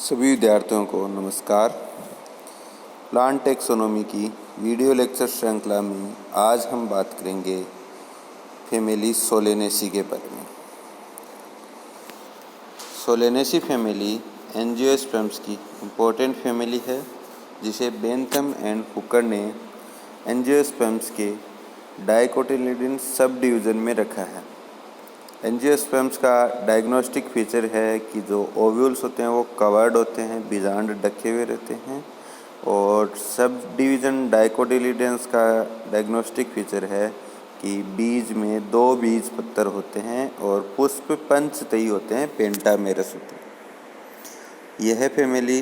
सभी विद्यार्थियों को नमस्कार। प्लांट टेक्सोनोमी की वीडियो लेक्चर श्रृंखला में आज हम बात करेंगे फैमिली सोलेनेसी के बारे में। सोलेनेसी फैमिली एंजियोस्पर्म्स की इम्पोर्टेंट फैमिली है, जिसे बेंथम एंड हुकर ने एंजियोस्पर्म्स के डाइकोटिलिडन सब डिवीज़न में रखा है। एंजियोस्पर्म्स का डायग्नोस्टिक फीचर है कि जो ओव्यूल्स होते हैं वो कवर्ड होते हैं, बीजांड ढके हुए रहते हैं, और सब डिवीज़न डाइकोटिलिडन्स का डायग्नोस्टिक फीचर है कि बीज में 2 बीज पत्तर होते हैं और पुष्प पंचतई होते हैं, पेंटामेरस होते हैं। यह फैमिली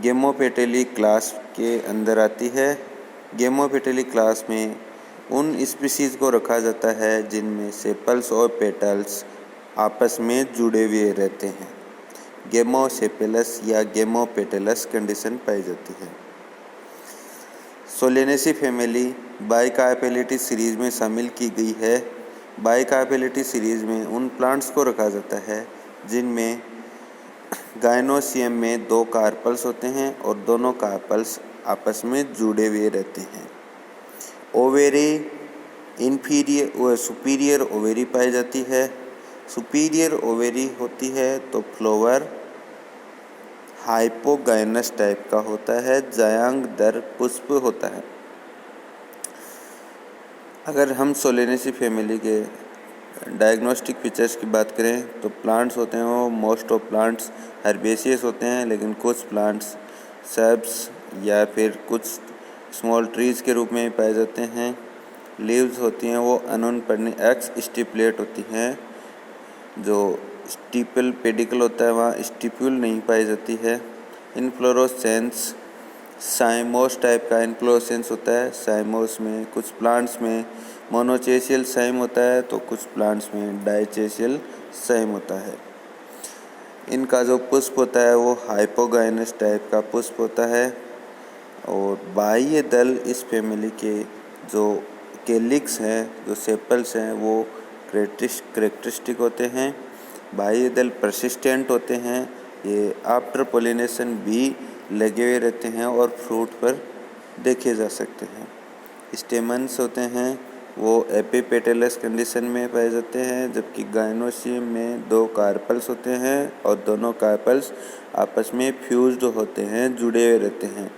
गेमोपेटेली क्लास के अंदर आती है। गेमोपेटेली क्लास में उन स्पीसीज़ को रखा जाता है जिनमें सेपल्स और पेटल्स आपस में जुड़े हुए रहते हैं। गेमोसेपेलस या गेमोपेटेलस कंडीशन पाई जाती है। सोलेनेसी फैमिली बाइकार्पेलिटी सीरीज़ में शामिल की गई है। बाइकार्पेलिटी सीरीज़ में उन प्लांट्स को रखा जाता है जिनमें गायनोसियम में 2 कार्पल्स होते हैं और दोनों कार्पल्स आपस में जुड़े हुए रहते हैं। ओवेरी इन्फीरियर व सुपीरियर ओवेरी पाई जाती है। सुपीरियर ओवेरी होती है तो फ्लोवर हाइपोगाइनस टाइप का होता है, जायांगदर पुष्प होता है। अगर हम सोलेनेसी फैमिली के डायग्नोस्टिक फीचर्स की बात करें तो प्लांट्स होते हैं वो मोस्ट ऑफ प्लांट्स हर्बेसियस होते हैं, लेकिन कुछ प्लांट्स सब्स या फिर कुछ स्मॉल ट्रीज़ के रूप में पाए जाते हैं। लीव्स होती हैं वो अनपढ़नी एक्स स्टिपुलेट होती हैं। जो स्टिपल पेडिकल होता है वहाँ स्टिप्यूल नहीं पाई जाती है। इनफ्लोरोसेंस साइमोस टाइप का इनफ्लोरोसेंस होता है। साइमोस में कुछ प्लांट्स में मोनोचेसियल साइम होता है तो कुछ प्लांट्स में डाइचेसियल साइम होता है। इनका जो पुष्प होता है वो हाइपोगाइनस टाइप का पुष्प होता है। और बाह्य दल इस फैमिली के जो कैलिक्स हैं, जो सेपल्स हैं, वो करेक्टरिस्टिक होते हैं। बाह्य दल परसिस्टेंट होते हैं। ये आफ्टर पोलिनेशन भी लगे हुए रहते हैं और फ्रूट पर देखे जा सकते हैं। स्टेमन्स होते हैं वो एपिपेटलस कंडीशन में पाए जाते हैं, जबकि गायनोसियम में 2 कार्पल्स होते हैं और दोनों कार्पल्स आपस में फ्यूज्ड होते हैं, जुड़े हुए रहते हैं,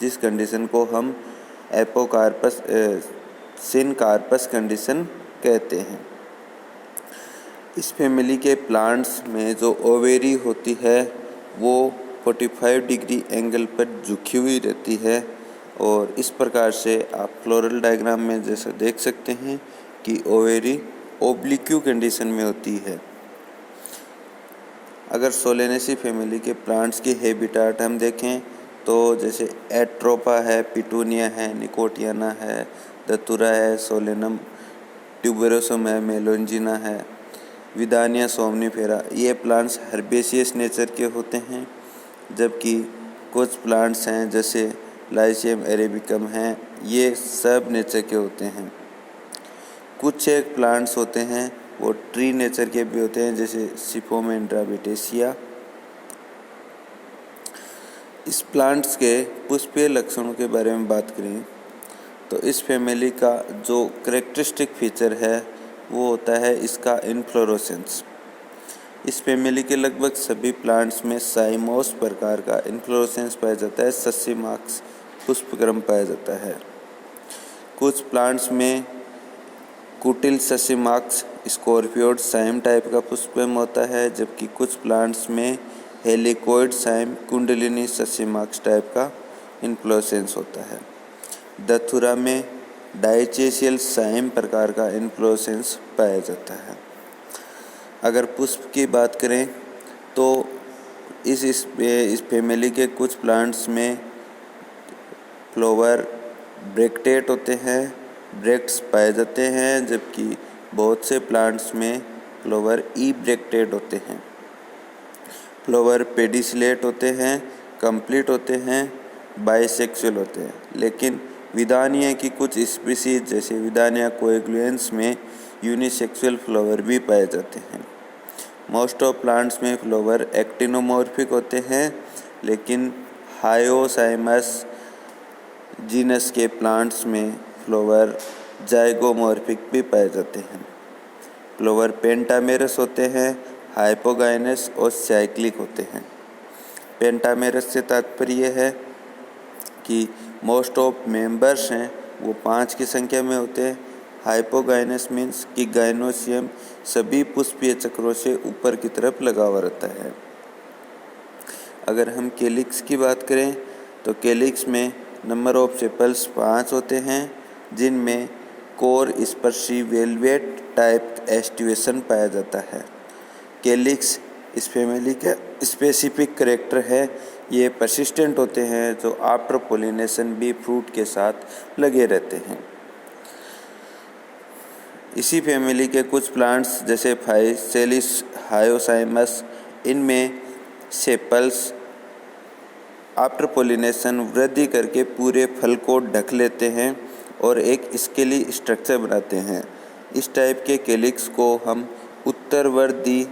जिस कंडीशन को हम एपोकार्पस सिनकार्पस कंडीशन कहते हैं। इस फैमिली के प्लांट्स में जो ओवेरी होती है वो 45 डिग्री एंगल पर झुकी हुई रहती है, और इस प्रकार से आप फ्लोरल डायग्राम में जैसा देख सकते हैं कि ओवेरी ओब्लिक्यू कंडीशन में होती है। अगर सोलेनेसी फैमिली के प्लांट्स की हैबिटेट हम देखें तो जैसे एट्रोपा है, पिटूनिया है, निकोटियाना है, दतुरा है, सोलेनम ट्यूबरोसम है, मेलोंजिना है, विदानिया सोमनीफेरा, ये प्लांट्स हर्बेसियस नेचर के होते हैं। जबकि कुछ प्लांट्स हैं जैसे लाइसियम अरेबिकम हैं, ये सब नेचर के होते हैं। कुछ एक प्लांट्स होते हैं वो ट्री नेचर के भी होते हैं, जैसे सिपोमेंड्रा विटेसिया। इस प्लांट्स के पुष्पीय लक्षणों के बारे में बात करें तो इस फैमिली का जो करेक्टरिस्टिक फीचर है वो होता है इसका इनफ्लोरोसेंस। इस फैमिली के लगभग सभी प्लांट्स में साइमोस प्रकार का इनफ्लोरोसेंस पाया जाता है, सस्सीमाक्स पुष्पक्रम पाया जाता है। कुछ प्लांट्स में कुटिल सस्सीमाक्स स्कॉर्पियोड साइम टाइप का पुष्पक्रम होता है, जबकि कुछ प्लांट्स में हेलिकोइड साइम कुंडलिनी सस्सीमाक्स टाइप का इनफ्लोरोसेंस होता है। दथुरा में डाइचेसियल साइम प्रकार का इनफ्लोरोसेंस पाया जाता है। अगर पुष्प की बात करें तो इस फैमिली के कुछ प्लांट्स में फ्लोवर ब्रैक्टेट होते हैं, ब्रैक्ट्स पाए जाते हैं, जबकि बहुत से प्लांट्स में फ्लोवर ई ब्रैक्टेट होते हैं। फ्लोवर पेडिसिलेट होते हैं, कंप्लीट होते हैं, बाइसेक्सुअल होते हैं। लेकिन विदानिया की कुछ स्पीसीज जैसे विदानिया कोएगुलेंस में यूनिसेक्सुअल फ्लावर भी पाए जाते हैं। मोस्ट ऑफ प्लांट्स में फ्लावर एक्टिनोमॉर्फिक होते हैं, लेकिन हायोसाइमस जीनस के प्लांट्स में फ्लावर जाइगोमॉर्फिक भी पाए जाते हैं। फ्लावर पेंटामेरस होते हैं, हाइपोगाइनस और साइक्लिक होते हैं। पेंटामेरस से तात्पर्य है कि मोस्ट ऑफ मेंबर्स हैं वो 5 की संख्या में होते हैं। हाइपोगाइनस मीन्स कि गाइनोसियम सभी पुष्पीय चक्रों से ऊपर की तरफ लगा हुआ रहता है। अगर हम कैलिक्स की बात करें तो कैलिक्स में नंबर ऑफ सेपल्स 5 होते हैं, जिनमें कोर स्पर्शी वेलवेट टाइप एस्टिवेशन पाया जाता है। कैलिक्स इस फैमिली का स्पेसिफिक कैरेक्टर है। ये परसिस्टेंट होते हैं जो आफ्टर पोलिनेशन भी फ्रूट के साथ लगे रहते हैं। इसी फैमिली के कुछ प्लांट्स जैसे फाइसेलिस हायोसाइमस, इनमें सेपल्स आफ्टर पोलिनेशन वृद्धि करके पूरे फल को ढक लेते हैं और एक स्केली स्ट्रक्चर बनाते हैं। इस टाइप के कैलिक्स को हम उत्तरवर्ती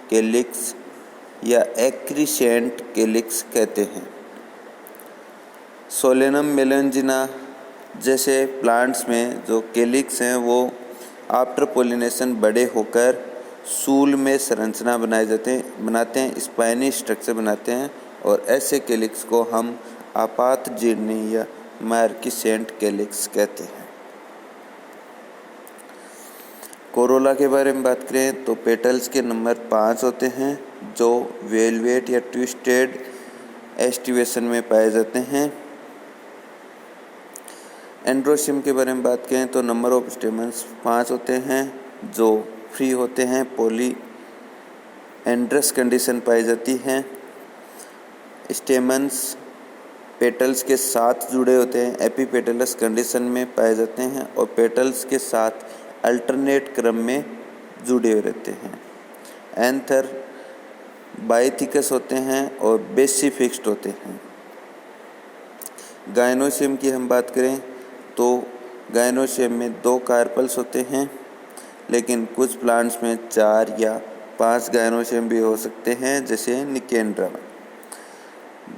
कैलिक्स या एक्रीसेंट कैलिक्स कहते हैं। सोलेनम मेलनजिना जैसे प्लांट्स में जो कैलिक्स हैं वो आफ्टर पोलिनेशन बड़े होकर सूल में संरचना बनाते हैं, स्पाइनी स्ट्रक्चर बनाते हैं, और ऐसे कैलिक्स को हम आपात जीर्णी या मार्किसेंट कैलिक्स कहते हैं। कोरोला के बारे में बात करें तो पेटल्स के नंबर 5 होते हैं जो वेलवेट या ट्विस्टेड एस्टिवेशन में पाए जाते हैं। एंड्रोसियम के बारे में बात करें तो नंबर ऑफ स्टेमन्स 5 होते हैं जो फ्री होते हैं, पॉली एंड्रस कंडीशन पाई जाती है। स्टेमन्स पेटल्स के साथ जुड़े होते हैं, एपीपेटलस कंडीशन में पाए जाते हैं, और पेटल्स के साथ अल्टरनेट क्रम में जुड़े हुए रहते हैं। एंथर बाइथिकस होते हैं और बेसी फिक्स्ड होते हैं। गाइनोसियम की हम बात करें तो गाइनोसियम में 2 कार्पल्स होते हैं, लेकिन कुछ प्लांट्स में 4 या 5 गाइनोसियम भी हो सकते हैं, जैसे निकेंड्रा में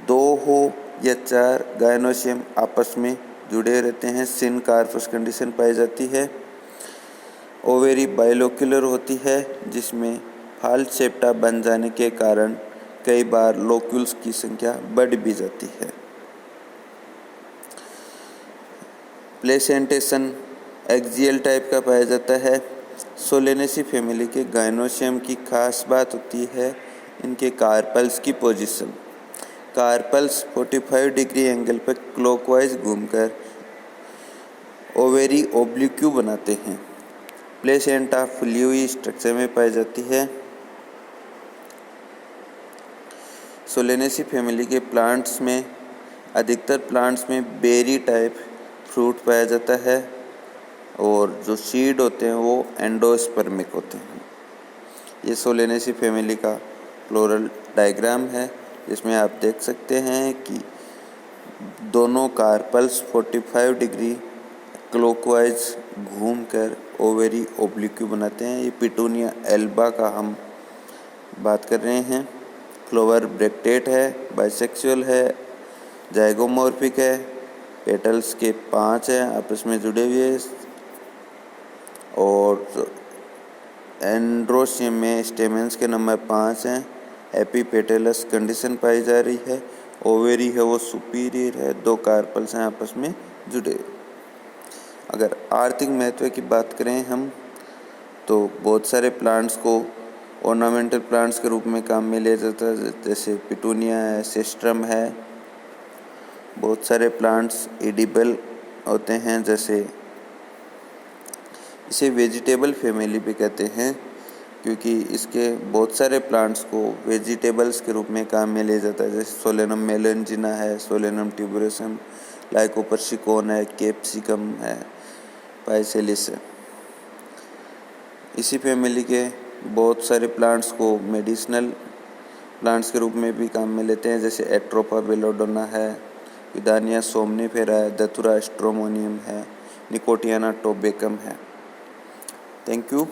2 हो या 4 गाइनोसियम आपस में जुड़े रहते हैं। सिन कार्पस कंडीशन पाई जाती है। ओवेरी बाइलोक्यूलर होती है, जिसमें फाल्स सेप्टा बन जाने के कारण कई बार लोक्यूल्स की संख्या बढ़ भी जाती है। प्लेसेंटेशन एक्सियल टाइप का पाया जाता है। सोलेनेसी फैमिली के गाइनोसियम की खास बात होती है इनके कार्पल्स की पोजीशन। कार्पल्स 45 डिग्री एंगल पर क्लॉकवाइज घूमकर ओवेरी ओब्लिक्यू बनाते हैं। प्लेसेंटा फुली हुई स्ट्रक्चर में पाई जाती है। सोलेनेसी फैमिली के प्लांट्स में अधिकतर प्लांट्स में बेरी टाइप फ्रूट पाया जाता है, और जो सीड होते हैं वो एंडोस्पर्मिक होते हैं। ये सोलेनेसी फैमिली का फ्लोरल डायग्राम है, जिसमें आप देख सकते हैं कि दोनों कार्पल्स 45 डिग्री क्लॉकवाइज घूमकर ओवेरी ओब्लिक्यू बनाते हैं। ये पिटूनिया एल्बा का हम बात कर रहे हैं। फ्लावर ब्रैक्टेट है, बाइसेक्सुअल है, जाइगोमॉर्फिक है, पेटल्स के 5 हैं आपस में जुड़े हुए, और एंड्रोसियम में स्टेमेंस के नंबर 5 हैं। एपीपेटलस कंडीशन पाई जा रही है। ओवेरी है वो सुपीरियर है, 2 कार्पल्स हैं आपस में जुड़े। अगर आर्थिक महत्व की बात करें हम तो बहुत सारे प्लांट्स को ऑर्नामेंटल प्लांट्स के रूप में काम में लिया जाता है, जैसे पिटूनिया है, सिस्ट्रम है। बहुत सारे प्लांट्स एडिबल होते हैं, जैसे इसे वेजिटेबल फैमिली भी कहते हैं, क्योंकि इसके बहुत सारे प्लांट्स को वेजिटेबल्स के रूप में काम में लिया जाता है, जैसे सोलेनम मेलनजिना है, सोलेनम ट्यूबरोसम, लाइकोपर्सिकॉन है, कैप्सिकम है, पाइसेलिस है। इसी फैमिली के बहुत सारे प्लांट्स को मेडिसिनल प्लांट्स के रूप में भी काम में लेते हैं, जैसे एट्रोपा बेलोडोना है, विदानिया सोमनीफेरा है, दतुरा स्ट्रोमोनियम है, निकोटियाना टोबेकम है। Thank you.